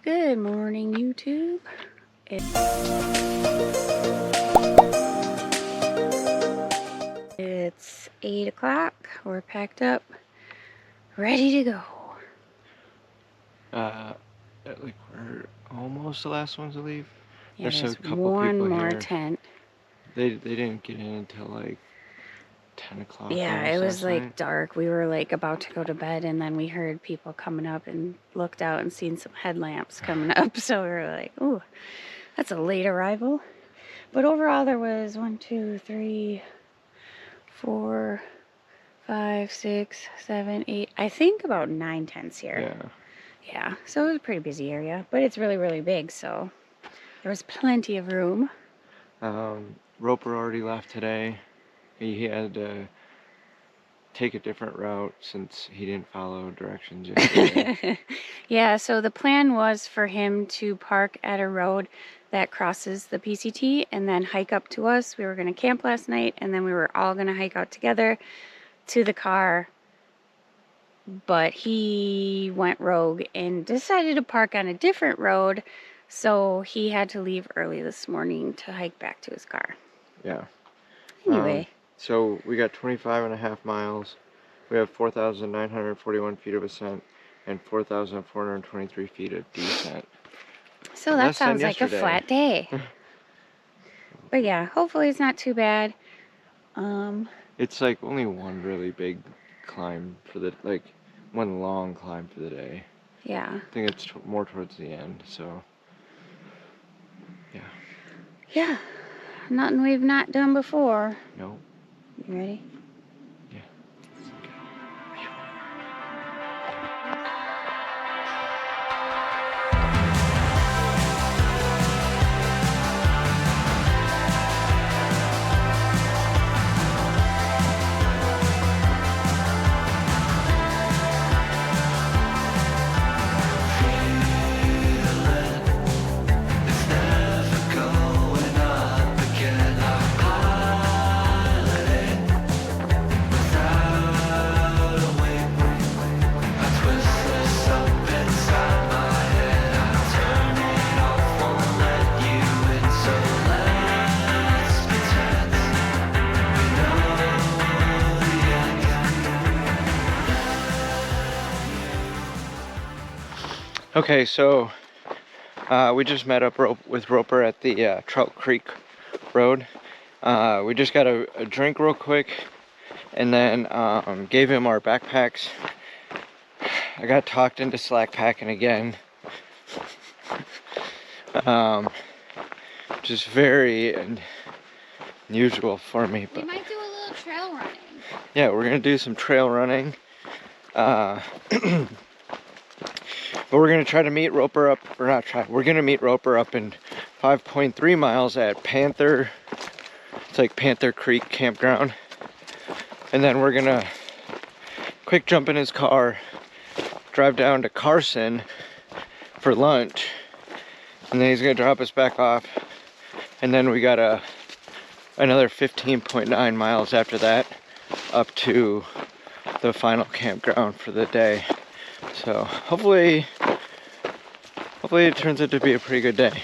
Good morning, YouTube. It's 8 o'clock. We're packed up, ready to go. Like we're almost the last ones to leave. Yeah, There's there's a couple one people more here. tent. They didn't get in until like 10 o'clock. Yeah, it was like night. dark. We were like about to go to bed, and then we heard people coming up and looked out and seen some headlamps coming up. So we were like, "Ooh, that's a late arrival." But overall, there was 1, 2, 3, 4, 5, 6, 7, 8. I think about 9 tents here. Yeah, so it was a pretty busy area, but it's really, really big, so there was plenty of room. Roper already left today. He had to take a different route since he didn't follow directions yesterday. Yeah, so the plan was for him to park at a road that crosses the PCT and then hike up to us. We were going to camp last night, and then we were all going to hike out together to the car. But he went rogue and decided to park on a different road, so he had to leave early this morning to hike back to his car. Yeah. Anyway. So we got 25.5 miles. We have 4,941 feet of ascent and 4,423 feet of descent. So that sounds like a flat day. But yeah, hopefully it's not too bad. It's like only one really big climb for the, like one long climb for the day. Yeah. I think it's more towards the end, so yeah. Yeah, nothing we've not done before. No. You ready? Yeah. Okay, so we just met up with Roper at the Trout Creek Road. We just got a drink real quick, and then gave him our backpacks. I got talked into slack packing again. Just very unusual for me. But we might do a little trail running. Yeah, we're gonna do some trail running. But we're gonna try to meet Roper up, or not try, we're gonna meet Roper up in 5.3 miles at Panther. It's like Panther Creek Campground. And then we're gonna quick jump in his car, drive down to Carson for lunch, and then he's gonna drop us back off. And then we got another 15.9 miles after that up to the final campground for the day. So hopefully it turns out to be a pretty good day.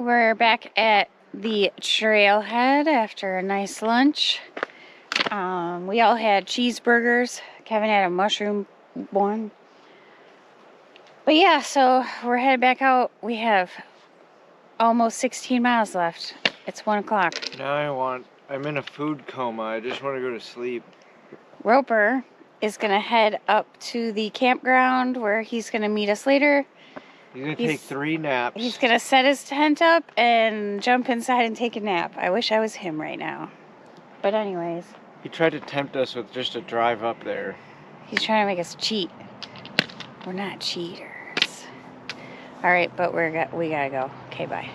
We're back at the trailhead after a nice lunch. We all had cheeseburgers. Kevin had a mushroom one. But yeah, so we're headed back out. We have almost 16 miles left. It's 1 o'clock. Now I'm in a food coma. I just want to go to sleep. Roper is going to head up to the campground where he's going to meet us later. He's going to take 3 naps. He's going to set his tent up and jump inside and take a nap. I wish I was him right now. But anyways. He tried to tempt us with just a drive up there. He's trying to make us cheat. We're not cheaters. All right, but we gotta go. Okay, bye.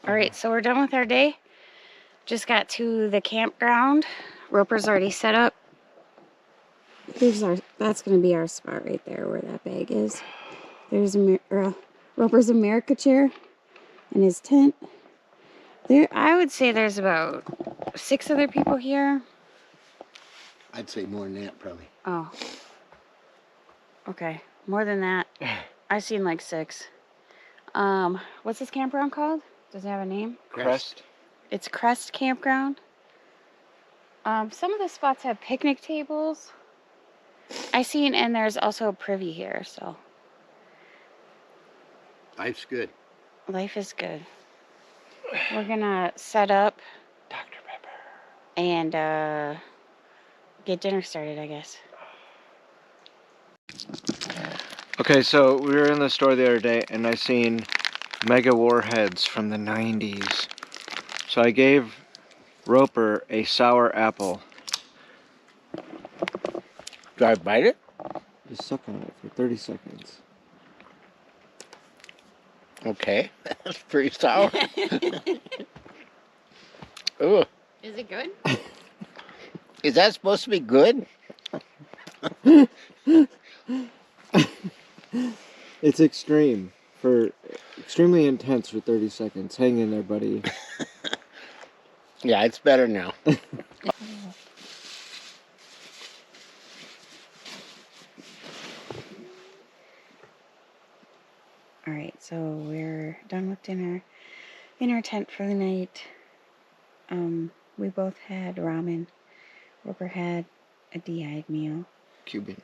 Alright, so we're done with our day. Just got to the campground. Roper's already set up. That's gonna be our spot right there where that bag is. There's Roper's America chair and his tent. I would say there's about 6 other people here. I'd say more than that, probably. Oh. Okay, more than that. I've seen like 6. What's this campground called? Does it have a name? Crest. It's Crest Campground. Some of the spots have picnic tables. And there's also a privy here, so. Life's good. Life is good. We're gonna set up Dr. Pepper. and get dinner started, I guess. Okay, so we were in the store the other day and I seen mega warheads from the 90s. So I gave Roper a sour apple. Do I bite it? Just suck on it for 30 seconds. Okay. That's pretty sour. Ooh. Is it good? Is that supposed to be good? It's extremely intense for 30 seconds. Hang in there, buddy. Yeah, it's better now. Alright, so we're done with dinner in our tent for the night. We both had ramen. Roper had a de-eyed meal. Cuban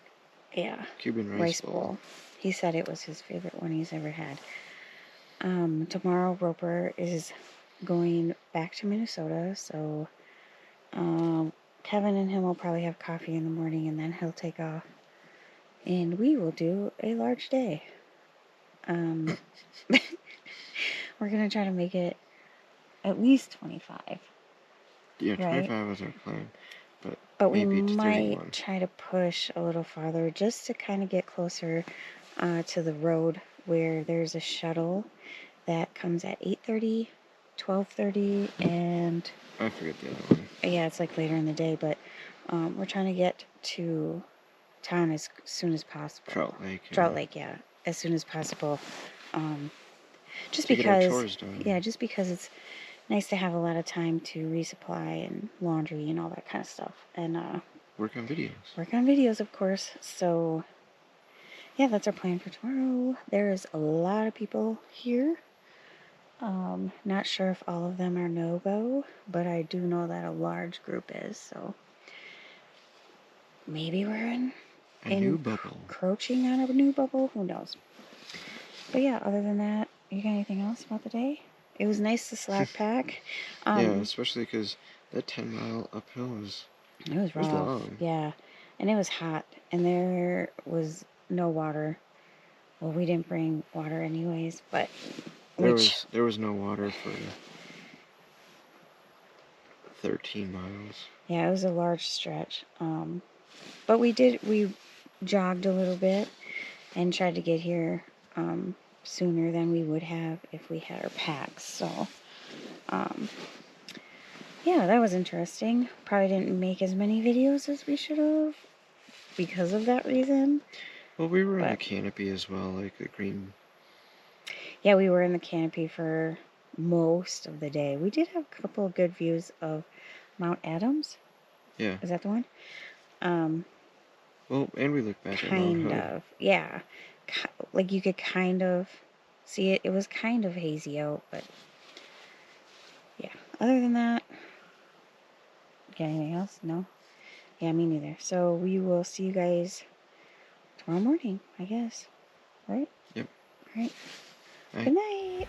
Rice bowl. He said it was his favorite one he's ever had. Tomorrow Roper is going back to Minnesota, so Kevin and him will probably have coffee in the morning and then he'll take off. And we will do a large day. We're gonna try to make it at least 25. Yeah, 25 right? was our plan. But we maybe might 31. try to push a little farther just to kind of get closer to the road where there's a shuttle that comes at 8:30, 12:30, and I forget the other one. yeah, it's like later in the day, but we're trying to get to town as soon as possible. Trout Lake, yeah, as soon as possible. Just to because, get our chores done. yeah, just because it's nice to have a lot of time to resupply and laundry and all that kind of stuff. And work on videos. Work on videos, of course. So, yeah, that's our plan for tomorrow. There's a lot of people here. Not sure if all of them are no-go, but I do know that a large group is, so maybe we're A new bubble. encroaching on a new bubble. Who knows? But yeah, other than that, you got anything else about the day? It was nice to slack pack. Yeah, especially because that 10-mile uphill was It was rough. long. Yeah, and it was hot, and there was no water. Well, we didn't bring water anyways, but There was no water for 13 miles. yeah, it was a large stretch. But we jogged a little bit and tried to get here sooner than we would have if we had our packs. So, yeah, that was interesting. Probably didn't make as many videos as we should have because of that reason. Well, we were in the canopy as well, like the green. Yeah, we were in the canopy for most of the day. We did have a couple of good views of Mount Adams. Yeah. Is that the one? Well, and we looked back at Mount Hood. Kind of. Yeah. Like you could kind of see it. It was kind of hazy out, but yeah. Other than that, got anything else? No? Yeah, me neither. So we will see you guys tomorrow morning, I guess. Right? Yep. All right. Bye. Good night.